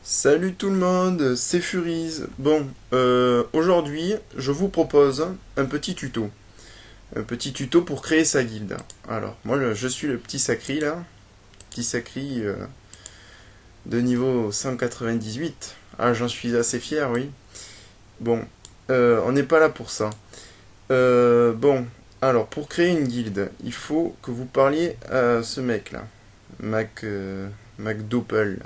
Salut tout le monde, c'est Furise. Bon, aujourd'hui, je vous propose un petit tuto. Un petit tuto pour créer sa guilde. Alors, moi, je suis le petit Sacri, là. Petit Sacri de niveau 198. Ah, j'en suis assez fier, oui. Bon, on n'est pas là pour ça. Bon, alors, pour créer une guilde, il faut que vous parliez à ce mec-là. Mac Doppel.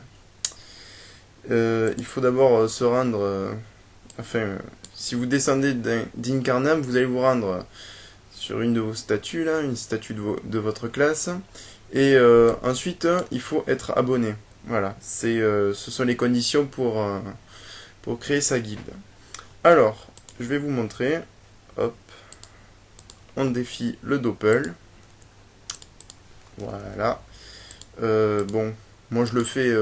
Il faut d'abord se rendre enfin, si vous descendez d'Incarnam, vous allez vous rendre sur une de vos statues, là, une statue de votre classe. Et ensuite, il faut être abonné. Voilà, ce sont les conditions pour créer sa guilde. Alors, je vais vous montrer. Hop, on défie le Doppel. Voilà. Bon, moi je le fais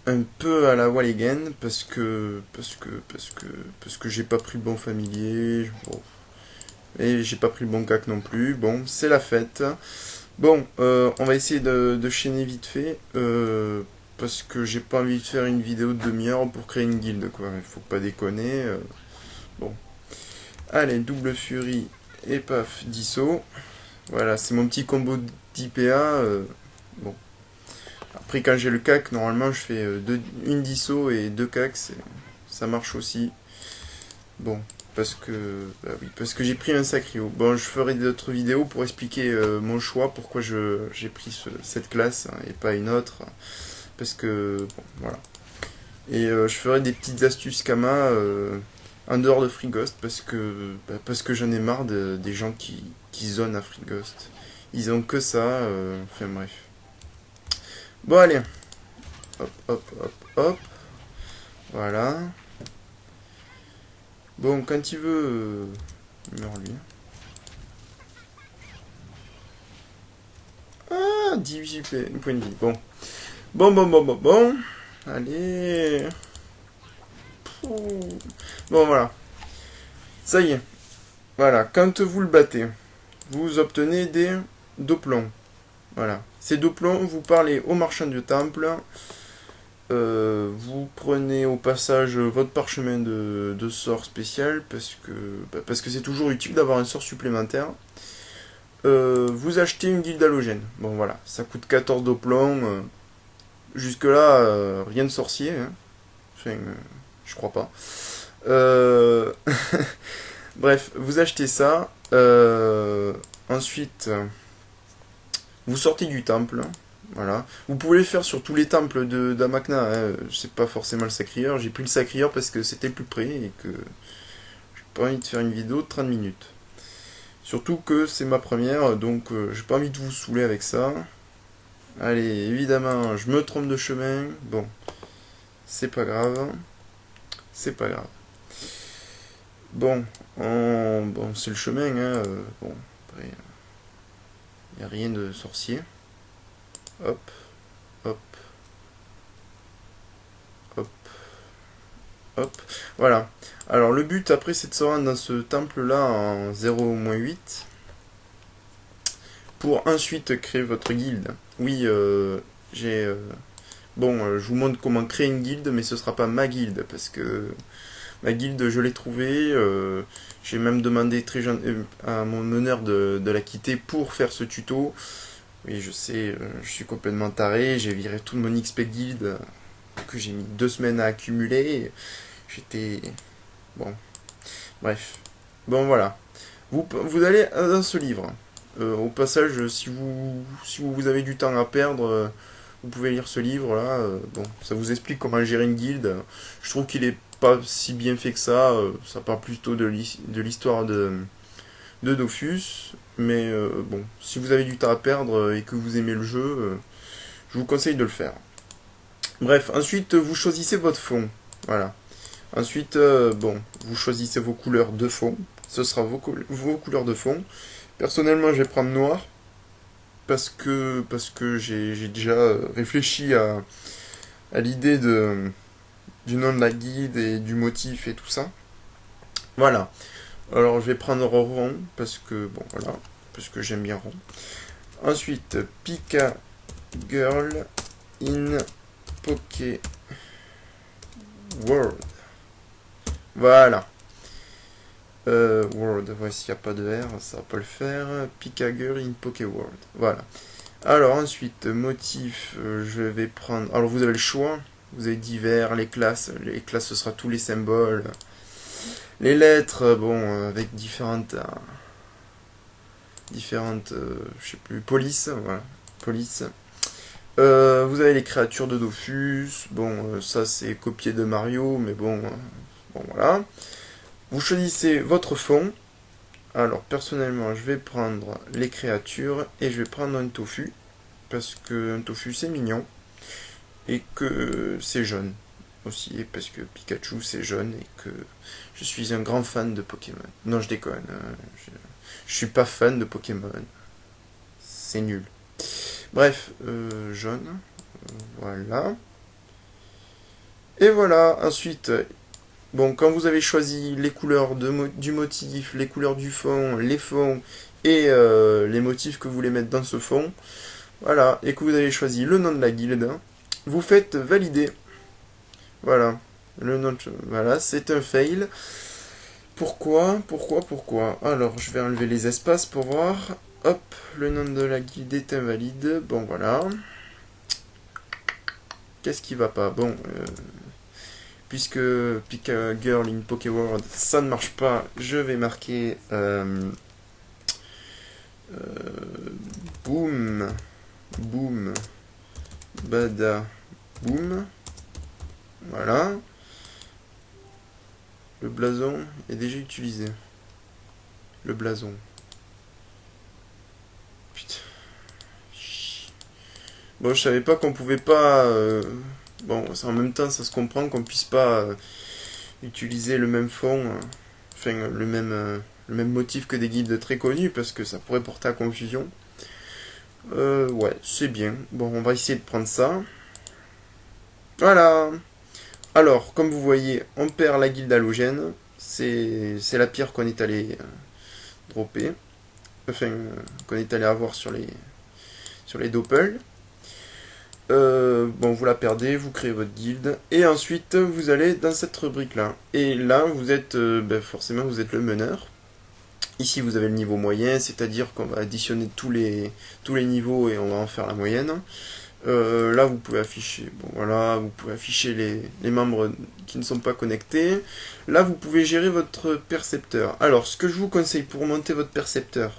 un peu à la Walligan parce que j'ai pas pris le bon familier. Bon, et j'ai pas pris le bon cac non plus. Bon, c'est la fête. Bon, on va essayer de chaîner vite fait. Parce que j'ai pas envie de faire une vidéo de demi-heure pour créer une guilde, quoi. Il faut pas déconner. Bon. Allez, double furie et paf, disso. Voilà, c'est mon petit combo d'IPA. Bon. Après, quand j'ai le cac, normalement, je fais une disso et deux cacs. Ça marche aussi. Bon, parce que j'ai pris un sacrio. Bon, je ferai d'autres vidéos pour expliquer mon choix, pourquoi j'ai pris cette classe hein, et pas une autre. Parce que, bon, voilà. Et je ferai des petites astuces Kama en dehors de Free Ghost, parce que j'en ai marre des gens qui zonent à Free Ghost. Ils ont que ça, enfin bref. Bon, allez, hop, hop, hop, hop, voilà. Bon, quand il veut, meurt lui. Ah, 18 points de vie. Bon. Bon. Allez. Bon, voilà. Ça y est. Voilà. Quand vous le battez, vous obtenez des doublons. Voilà. Ces doublons, vous parlez au marchand du temple. Vous prenez au passage votre parchemin de sort spécial parce que c'est toujours utile d'avoir un sort supplémentaire. Vous achetez une guilde halogène. Bon voilà, ça coûte 14 doublons. Jusque là, rien de sorcier. Hein. Enfin, je crois pas. Euh, Bref, vous achetez ça. Ensuite, vous sortez du temple. Voilà. Vous pouvez le faire sur tous les temples d'Amakna. Hein. C'est pas forcément le Sacrieur. J'ai pris le Sacrieur parce que c'était plus près et que j'ai pas envie de faire une vidéo de 30 minutes. Surtout que c'est ma première, donc j'ai pas envie de vous saouler avec ça. Allez, évidemment, je me trompe de chemin. Bon, c'est pas grave. C'est pas grave. Bon, bon c'est le chemin. Hein. Bon, après, il n'y a rien de sorcier. Hop, hop, hop, hop. Voilà. Alors, le but après, c'est de se rendre dans ce temple-là en 0-8 pour ensuite créer votre guilde. Oui, j'ai. Bon, je vous montre comment créer une guilde, mais ce sera pas ma guilde parce que ma guilde, je l'ai trouvée. J'ai même demandé à mon meneur de la quitter pour faire ce tuto. Oui, je sais, je suis complètement taré. J'ai viré tout mon XP guild que j'ai mis 2 semaines à accumuler. J'étais. Bon, bref. Bon, voilà. Vous allez dans ce livre. Au passage, si vous avez du temps à perdre, vous pouvez lire ce livre-là. Bon, ça vous explique comment gérer une guilde. Je trouve qu'il est pas si bien fait que ça. Ça parle plutôt de l'histoire de Dofus. Mais bon, si vous avez du temps à perdre et que vous aimez le jeu, je vous conseille de le faire. Bref, ensuite, vous choisissez votre fond. Voilà. Ensuite, bon, vous choisissez vos couleurs de fond. Ce sera vos couleurs de fond. Personnellement, je vais prendre noir parce que j'ai déjà réfléchi à l'idée du nom de la guide et du motif et tout ça. Voilà. Alors, je vais prendre rond parce que, bon, parce que j'aime bien rond. Ensuite, Pika Girl. in Poké World. Voilà. World, voici, il n'y a pas de R, ça va pas le faire. Pikagur in Poké World. Voilà. Alors ensuite, motif, je vais prendre... Alors vous avez le choix. Vous avez divers, les classes. Les classes, ce sera tous les symboles. Les lettres, bon, avec différentes... je sais plus, police, voilà. Police. Vous avez les créatures de Dofus. Bon, ça c'est copié de Mario, mais bon, bon voilà. Vous choisissez votre fond. Alors personnellement, je vais prendre les créatures et je vais prendre un tofu parce que un tofu c'est mignon et que c'est jaune aussi et parce que Pikachu c'est jaune et que je suis un grand fan de Pokémon. Non, je déconne. Je suis pas fan de Pokémon. C'est nul. Bref, jaune. Voilà. Et voilà. Ensuite, bon, quand vous avez choisi les couleurs du motif, les couleurs du fond, les fonds et les motifs que vous voulez mettre dans ce fond, voilà, et que vous avez choisi le nom de la guilde, vous faites valider. Voilà. Le nom, voilà, c'est un fail. Pourquoi? Alors, je vais enlever les espaces pour voir. Hop, le nom de la guilde est invalide. Bon, voilà. Qu'est-ce qui va pas? Bon, puisque Pika Girl in Poké World, ça ne marche pas, je vais marquer boom, boom, bada, boom. Voilà. Le blason est déjà utilisé. Le blason. Putain. Bon, je savais pas qu'on pouvait pas... Bon, en même temps, ça se comprend qu'on puisse pas utiliser le même fond, enfin le même motif que des guides très connus, parce que ça pourrait porter à confusion. Ouais, c'est bien. Bon, on va essayer de prendre ça. Voilà. Alors, comme vous voyez, on perd la guilde halogène. C'est la pierre qu'on est allé dropper. Enfin, qu'on est allé avoir sur les doppels. Bon, vous la perdez, vous créez votre guilde, et ensuite vous allez dans cette rubrique là. Et là, vous êtes, forcément, vous êtes le meneur. Ici, vous avez le niveau moyen, c'est-à-dire qu'on va additionner tous les niveaux et on va en faire la moyenne. Là, vous pouvez afficher, bon voilà, vous pouvez afficher les membres qui ne sont pas connectés. Là, vous pouvez gérer votre percepteur. Alors, ce que je vous conseille pour monter votre percepteur,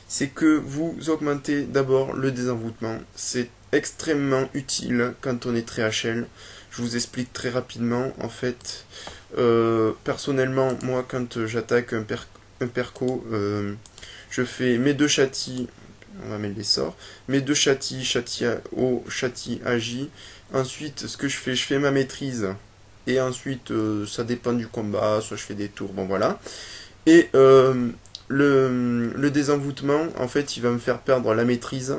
c'est que vous augmentez d'abord le désenvoûtement. C'est extrêmement utile quand on est très HL. Je vous explique très rapidement. En fait, personnellement, moi, quand j'attaque un perco, je fais mes deux châtis. On va mettre les sorts. Mes deux châtis, châti haut, châti agi. Ensuite, ce que je fais ma maîtrise. Et ensuite, ça dépend du combat. Soit je fais des tours. Bon, voilà. Et le désenvoûtement, en fait, il va me faire perdre la maîtrise.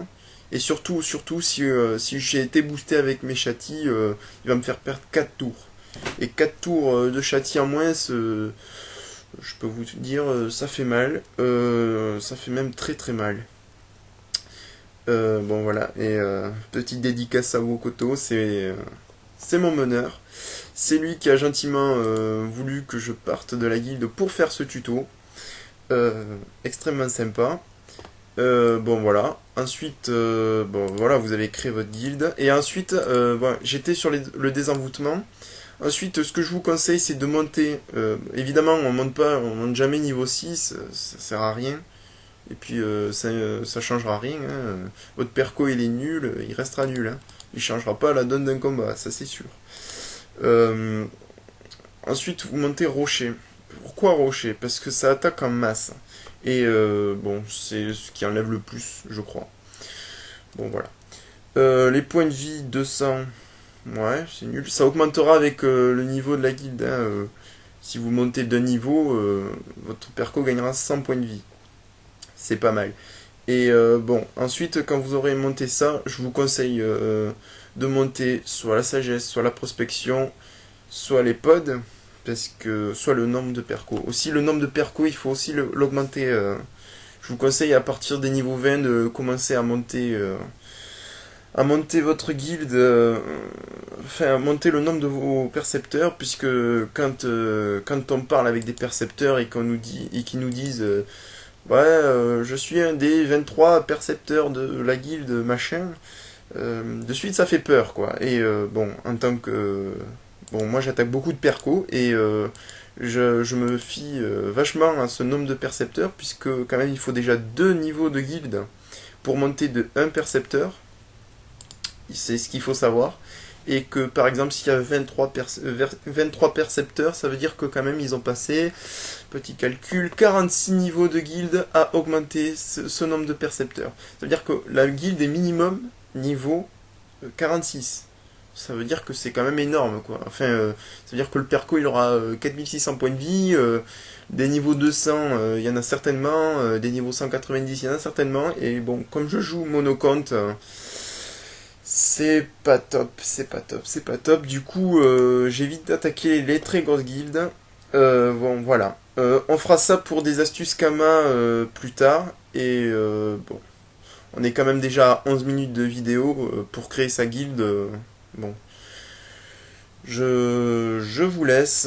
Et surtout si j'ai été boosté avec mes châtis, il va me faire perdre 4 tours. Et 4 tours de châtis en moins, je peux vous dire, ça fait mal. Ça fait même très très mal. Bon voilà, et petite dédicace à Wokoto, c'est mon meneur. C'est lui qui a gentiment voulu que je parte de la guilde pour faire ce tuto. Extrêmement sympa. Bon voilà, ensuite bon voilà, vous avez créé votre guilde et ensuite voilà, j'étais sur le désenvoûtement. Ensuite, ce que je vous conseille, c'est de monter, évidemment on monte jamais niveau 6, ça sert à rien et puis ça changera rien, hein. Votre perco il est nul, il restera nul, hein. Il changera pas la donne d'un combat, ça c'est sûr. Ensuite vous montez rocher. Pourquoi rocher? Parce que ça attaque en masse. Et bon, c'est ce qui enlève le plus, je crois. Bon, voilà. Les points de vie, 200. Ouais, c'est nul. Ça augmentera avec le niveau de la guilde, hein. Si vous montez d'un niveau, votre perco gagnera 100 points de vie. C'est pas mal. Et bon, ensuite, quand vous aurez monté ça, je vous conseille de monter soit la sagesse, soit la prospection, soit les pods. Parce que, soit le nombre de percos. Aussi, le nombre de percos, il faut aussi l'augmenter. Je vous conseille à partir des niveaux 20 de commencer à monter à monter votre guilde, enfin à monter le nombre de vos percepteurs, puisque quand on parle avec des percepteurs et qu'on nous dit et qu'ils nous disent ouais, je suis un des 23 percepteurs de la guilde machin, de suite ça fait peur quoi. Et bon, en tant que bon, moi j'attaque beaucoup de percos et je me fie vachement à ce nombre de percepteurs, puisque quand même il faut déjà deux niveaux de guilde pour monter de un percepteur. C'est ce qu'il faut savoir. Et que par exemple, s'il y a 23 percepteurs, ça veut dire que quand même ils ont passé, petit calcul, 46 niveaux de guilde à augmenter ce nombre de percepteurs. Ça veut dire que la guilde est minimum niveau 46. Ça veut dire que c'est quand même énorme, quoi. Enfin, ça veut dire que le perco il aura 4600 points de vie, des niveaux 200, il y en a certainement, des niveaux 190, il y en a certainement. Et bon, comme je joue monocompte, c'est pas top, c'est pas top, c'est pas top. Du coup, j'évite d'attaquer les très grosses guildes. Bon, voilà. On fera ça pour des astuces Kama plus tard. Et bon, on est quand même déjà à 11 minutes de vidéo pour créer sa guilde. Bon, je vous laisse.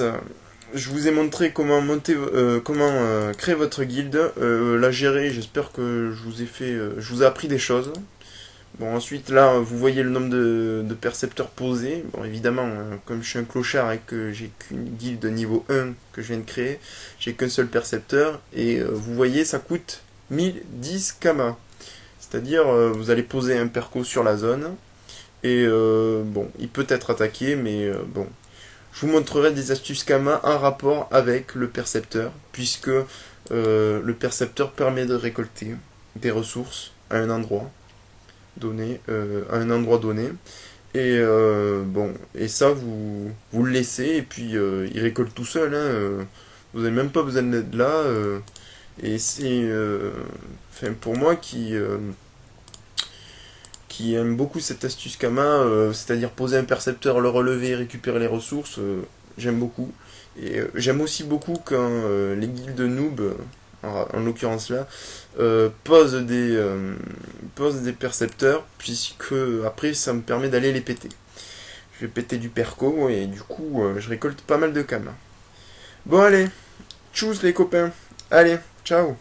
Je vous ai montré comment monter, comment créer votre guilde, la gérer. J'espère que je vous ai fait, je vous ai appris des choses. Bon, ensuite, là, vous voyez le nombre de percepteurs posés. Bon, évidemment, comme je suis un clochard et que j'ai qu'une guilde de niveau 1 que je viens de créer, j'ai qu'un seul percepteur. Et vous voyez, ça coûte 1010 Kama. C'est-à-dire, vous allez poser un perco sur la zone. Et bon, il peut être attaqué, mais bon. Je vous montrerai des astuces Kama en rapport avec le percepteur, puisque le percepteur permet de récolter des ressources à un endroit donné, et bon, et ça vous le laissez et puis il récolte tout seul, hein, vous n'avez même pas besoin d'être là, et c'est enfin pour moi qui aime beaucoup cette astuce Kama, c'est-à-dire poser un percepteur, le relever, récupérer les ressources, j'aime beaucoup. Et j'aime aussi beaucoup quand les guildes noob, en l'occurrence là, posent des percepteurs, puisque après ça me permet d'aller les péter. Je vais péter du perco et du coup je récolte pas mal de Kama. Bon allez, tchuss les copains, allez, ciao.